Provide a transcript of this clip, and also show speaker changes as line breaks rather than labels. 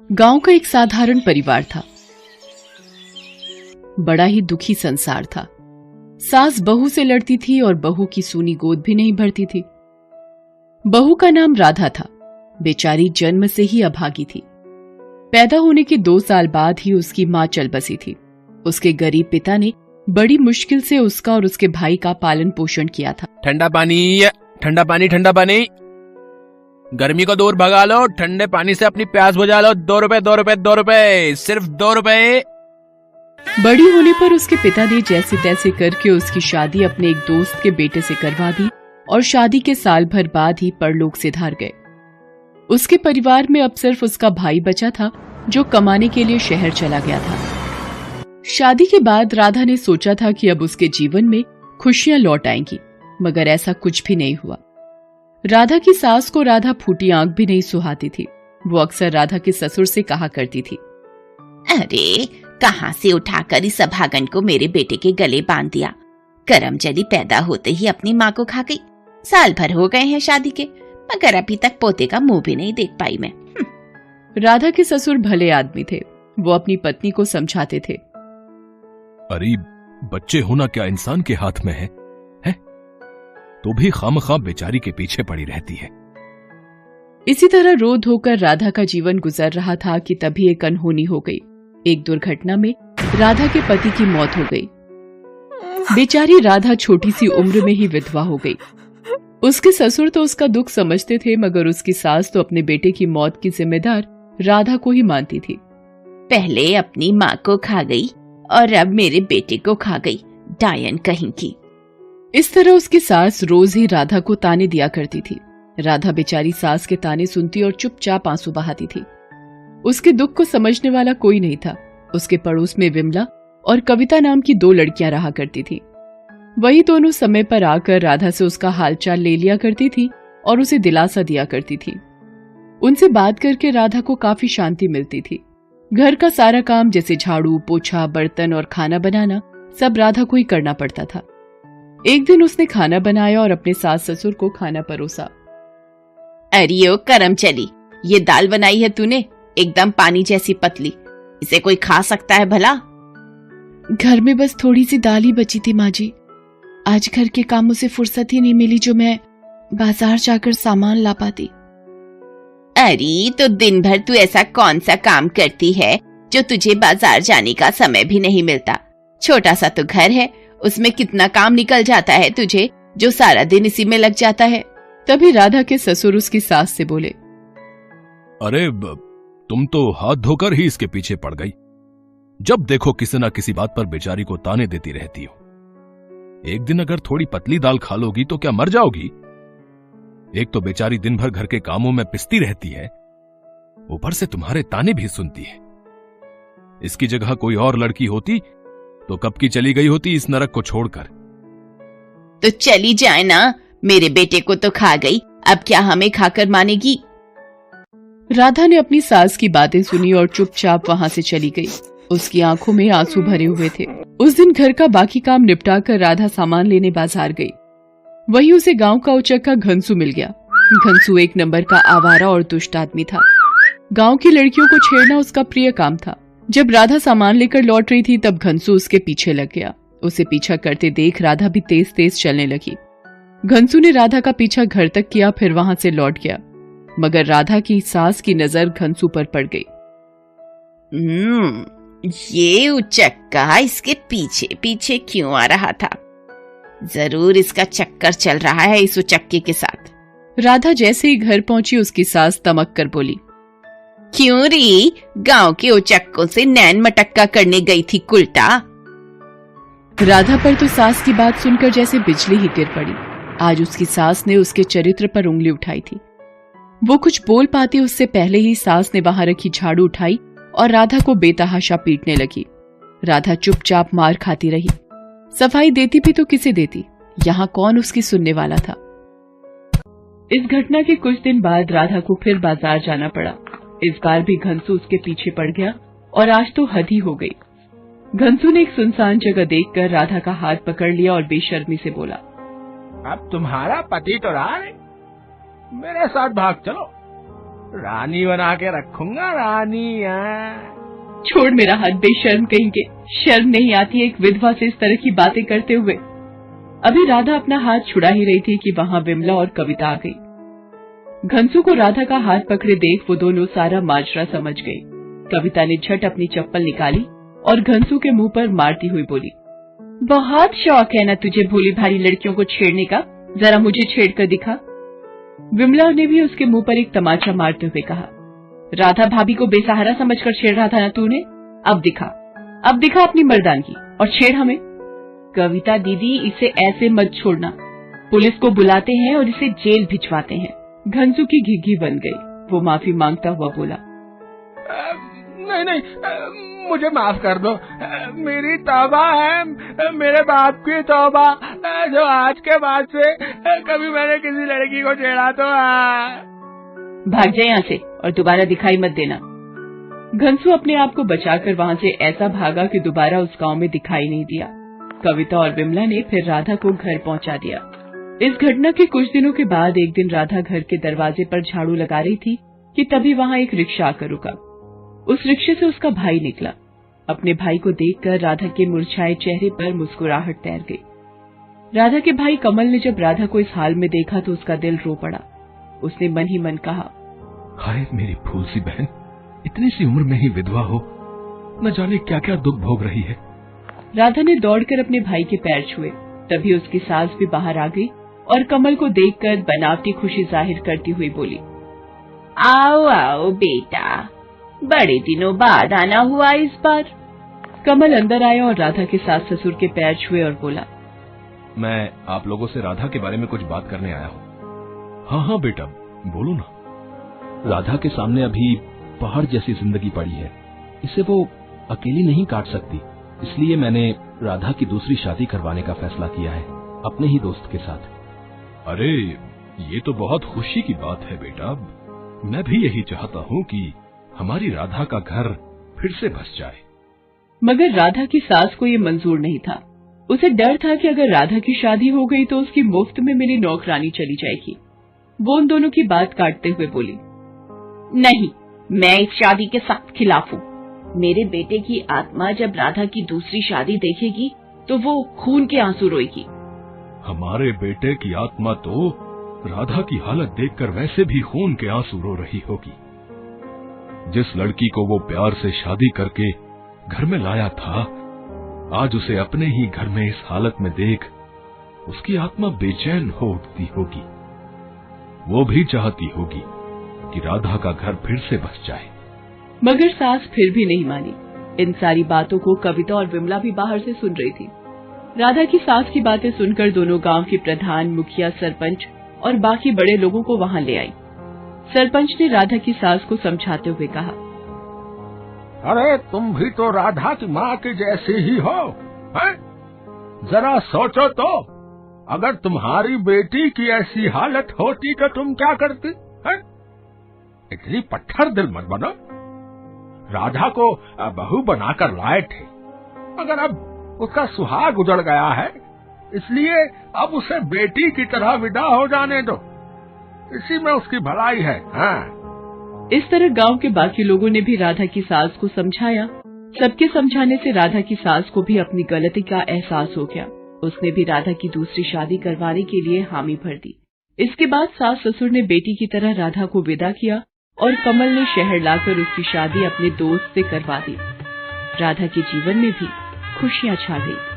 गांव का एक साधारण परिवार था। बड़ा ही दुखी संसार था। सास बहू से लड़ती थी और बहू की सूनी गोद भी नहीं भरती थी। बहू का नाम राधा था। बेचारी जन्म से ही अभागी थी। पैदा होने के 2 साल बाद ही उसकी मां चल बसी थी। उसके गरीब पिता ने बड़ी मुश्किल से उसका और उसके भाई का पालन पोषण किया था।
ठंडा पानी, ठंडा पानी, ठंडा पानी। गर्मी को दूर भगा लो, ठंडे पानी से अपनी प्यास बुझा लो। 2 रुपए, 2 रुपए, 2 रुपए, सिर्फ 2 रुपए।
बड़ी होने पर उसके पिता ने जैसे तैसे करके उसकी शादी अपने एक दोस्त के बेटे से करवा दी और शादी के साल भर बाद ही परलोक सिधार गए। उसके परिवार में अब सिर्फ उसका भाई बचा था जो कमाने के लिए शहर चला गया था। शादी के बाद राधा ने सोचा था कि अब उसके जीवन में खुशियां लौट आएंगी, मगर ऐसा कुछ भी नहीं हुआ। राधा की सास को राधा फूटी आंख भी नहीं सुहाती थी। वो अक्सर राधा के ससुर से कहा करती थी,
अरे कहां से उठाकर इस अभागन को मेरे बेटे के गले बांध दिया। करमजली पैदा होते ही अपनी माँ को खा गई। साल भर हो गए हैं शादी के, मगर अभी तक पोते का मुंह भी नहीं देख पाई मैं।
राधा के ससुर भले आदमी थे। वो अपनी पत्नी को समझाते थे,
अरे बच्चे होना क्या इंसान के हाथ में है? तो भी खामखा बेचारी के पीछे पड़ी रहती है।
इसी तरह रो धोकर राधा का जीवन गुजर रहा था कि तभी एक अनहोनी हो गई। एक दुर्घटना में राधा के पति की मौत हो गई। बेचारी राधा छोटी सी उम्र में ही विधवा हो गई। उसके ससुर तो उसका दुख समझते थे, मगर उसकी सास तो अपने बेटे की मौत की जिम्मेदार राधा को ही मानती थी।
पहले अपनी माँ को खा गई और अब मेरे बेटे को खा गई, डायन कहीं की।
इस तरह उसकी सास रोज ही राधा को ताने दिया करती थी। राधा बेचारी सास के ताने सुनती और चुपचाप आंसू बहाती थी। उसके दुख को समझने वाला कोई नहीं था। उसके पड़ोस में विमला और कविता नाम की 2 लड़कियां रहा करती थी। वही दोनों समय पर आकर राधा से उसका हालचाल ले लिया करती थी और उसे दिलासा दिया करती थी। उनसे बात करके राधा को काफी शांति मिलती थी। घर का सारा काम जैसे झाड़ू, पोछा, बर्तन और खाना बनाना सब राधा को ही करना पड़ता था। एक दिन उसने खाना बनाया और अपने सास ससुर को खाना परोसा।
अरे ओ करमचली, ये दाल बनाई है तूने, एकदम पानी जैसी पतली। इसे कोई खा सकता है भला?
घर में बस थोड़ी सी दाल ही बची थी माँ जी। आज घर के कामों से फुर्सत ही नहीं मिली जो मैं बाजार जाकर सामान ला पाती।
अरे तो दिन भर तू ऐसा कौन सा काम करती है जो तुझे बाजार जाने का समय भी नहीं मिलता? छोटा सा तो घर है, उसमें कितना काम निकल जाता है तुझे, जो सारा दिन इसी में लग जाता है।
तभी राधा के ससुर उसकी सास से बोले,
अरे तुम तो हाथ धोकर ही इसके पीछे पड़ गई। जब देखो किसी न किसी बात पर बेचारी को ताने देती रहती हो। एक दिन अगर थोड़ी पतली दाल खा लोगी तो क्या मर जाओगी? एक तो बेचारी दिन भर घर के कामों में पिसती रहती है, ऊपर से तुम्हारे ताने भी सुनती है। इसकी जगह कोई और लड़की होती तो कब की चली गई होती इस नरक को छोड़कर।
तो चली जाए ना, मेरे बेटे को तो खा गई, अब क्या हमें खाकर मानेगी?
राधा ने अपनी सास की बातें सुनी और चुपचाप वहां से चली गई। उसकी आंखों में आंसू भरे हुए थे। उस दिन घर का बाकी काम निपटा कर राधा सामान लेने बाजार गई। वहीं उसे गांव का उचक्का घनसू मिल गया। घनसू 1 नंबर का आवारा और दुष्ट आदमी था। गांव की लड़कियों को छेड़ना उसका प्रिय काम था। जब राधा सामान लेकर लौट रही थी तब घनसू उसके पीछे लग गया। उसे पीछा करते देख राधा भी तेज तेज चलने लगी। घनसू ने राधा का पीछा घर तक किया, फिर वहां से लौट गया, मगर राधा की सास की नजर घनसू पर पड़ गई।
ये उचक्का इसके पीछे पीछे क्यों आ रहा था? जरूर इसका चक्कर चल रहा है इस उचक्के के साथ।
राधा जैसे ही घर पहुंची उसकी सास तमक कर बोली,
क्यों री, गांव के उचक्कों से नैन मटक्का करने गई थी कुलटा?
राधा पर तो सास की बात सुनकर जैसे बिजली ही गिर पड़ी। आज उसकी सास ने उसके चरित्र पर उंगली उठाई थी। वो कुछ बोल पाती उससे पहले ही सास ने वहां रखी झाड़ू उठाई और राधा को बेतहाशा पीटने लगी। राधा चुपचाप मार खाती रही। सफाई देती भी तो किसे देती? यहाँ कौन उसकी सुनने वाला था? इस घटना के कुछ दिन बाद राधा को फिर बाजार जाना पड़ा। इस बार भी घनसू उसके पीछे पड़ गया और आज तो हद ही हो गई। घनसू ने एक सुनसान जगह देखकर राधा का हाथ पकड़ लिया और बेशर्मी से बोला,
अब तुम्हारा पति तो रहा नहीं, मेरे साथ भाग चलो। रानी बना के रखूंगा, रानी।
छोड़ मेरा हाथ, बेशर्म कहीं के। शर्म नहीं आती एक विधवा से इस तरह की बातें करते हुए। अभी राधा अपना हाथ छुड़ा ही रही थी कि वहां विमला और कविता आ गई। घनसू को राधा का हाथ पकड़े देख वो दोनों सारा माजरा समझ गई। कविता ने झट अपनी चप्पल निकाली और घनसू के मुंह पर मारती हुई बोली, बहुत शौक है ना तुझे भोली भारी लड़कियों को छेड़ने का, जरा मुझे छेड़ कर दिखा। विमला ने भी उसके मुंह पर एक तमाचा मारते हुए कहा, राधा भाभी को बेसहारा समझकर छेड़ रहा था ना तूने, अब दिखा अपनी मर्दानगी और छेड़ हमें। कविता दीदी, इसे ऐसे मत छोड़ना, पुलिस को बुलाते हैं और इसे जेल भिजवाते हैं। घनसू की घिघी बन गई। वो माफी मांगता हुआ बोला,
नहीं, मुझे माफ कर दो। मेरी तौबा है, मेरे बाप की तौबा, जो आज के बाद से कभी मैंने किसी लड़की को छेड़ा तो।
भाग जाए यहाँ से और दोबारा दिखाई मत देना। घनसू अपने आप को बचाकर वहाँ से ऐसा भागा कि दोबारा उस गांव में दिखाई नहीं दिया। कविता और विमला ने फिर राधा को घर पहुँचा दिया। इस घटना के कुछ दिनों के बाद एक दिन राधा घर के दरवाजे पर झाड़ू लगा रही थी कि तभी वहाँ एक रिक्शा आकर रुका। उस रिक्शे से उसका भाई निकला। अपने भाई को देखकर राधा के मुरझाए चेहरे पर मुस्कुराहट तैर गई। राधा के भाई कमल ने जब राधा को इस हाल में देखा तो उसका दिल रो पड़ा। उसने मन ही मन कहा,
हाय मेरी फूल सी बहन, इतनी सी उम्र में ही विधवा हो, न जाने क्या क्या दुख भोग रही है।
राधा ने दौड़कर अपने भाई के पैर छुए। तभी उसकी सास भी बाहर आ गई और कमल को देखकर बनावटी खुशी जाहिर करती हुई बोली,
आओ आओ बेटा, बड़े दिनों बाद आना हुआ इस बार।
कमल अंदर आया और राधा के सास ससुर के पैर छुए और बोला,
मैं आप लोगों से राधा के बारे में कुछ बात करने आया हूँ। हाँ हाँ बेटा, बोलो ना। राधा के सामने अभी पहाड़ जैसी जिंदगी पड़ी है, इसे वो अकेली नहीं काट सकती, इसलिए मैंने राधा की दूसरी शादी करवाने का फैसला किया है अपने ही दोस्त के साथ। अरे ये तो बहुत खुशी की बात है बेटा, मैं भी यही चाहता हूँ कि हमारी राधा का घर फिर से बस जाए।
मगर राधा की सास को ये मंजूर नहीं था। उसे डर था कि अगर राधा की शादी हो गई तो उसकी मुफ्त में मिली नौकरानी चली जाएगी। वो उन दोनों की बात काटते हुए बोली,
नहीं, मैं इस शादी के सख्त खिलाफ हूँ। मेरे बेटे की आत्मा जब राधा की दूसरी शादी देखेगी तो वो खून के आंसू रोएगी।
हमारे बेटे की आत्मा तो राधा की हालत देखकर वैसे भी खून के आंसू रो रही होगी। जिस लड़की को वो प्यार से शादी करके घर में लाया था, आज उसे अपने ही घर में इस हालत में देख उसकी आत्मा बेचैन हो उठती होगी। वो भी चाहती होगी कि राधा का घर फिर से बस जाए।
मगर सास फिर भी नहीं मानी। इन सारी बातों को कविता और विमला भी बाहर से सुन रही थी। राधा की सास की बातें सुनकर दोनों गांव के प्रधान, मुखिया, सरपंच और बाकी बड़े लोगों को वहां ले आई। सरपंच ने राधा की सास को समझाते हुए कहा,
अरे तुम भी तो राधा की माँ की जैसी ही हो, हैं? जरा सोचो तो, अगर तुम्हारी बेटी की ऐसी हालत होती तो तुम क्या करती, हैं? इतनी पत्थर दिल मत बनो। राधा को बहू बनाकर लाए थे, मगर अब उसका सुहाग उजड़ गया है, इसलिए अब उसे बेटी की तरह विदा हो जाने दो। इसी में उसकी भलाई है। हाँ।
इस तरह गांव के बाकी लोगों ने भी राधा की सास को समझाया। सबके समझाने से राधा की सास को भी अपनी गलती का एहसास हो गया। उसने भी राधा की दूसरी शादी करवाने के लिए हामी भर दी। इसके बाद सास ससुर ने बेटी की तरह राधा को विदा किया और कमल ने शहर लाकर उसकी शादी अपने दोस्त से करवा दी। राधा के जीवन में भी खुशियां छा गई।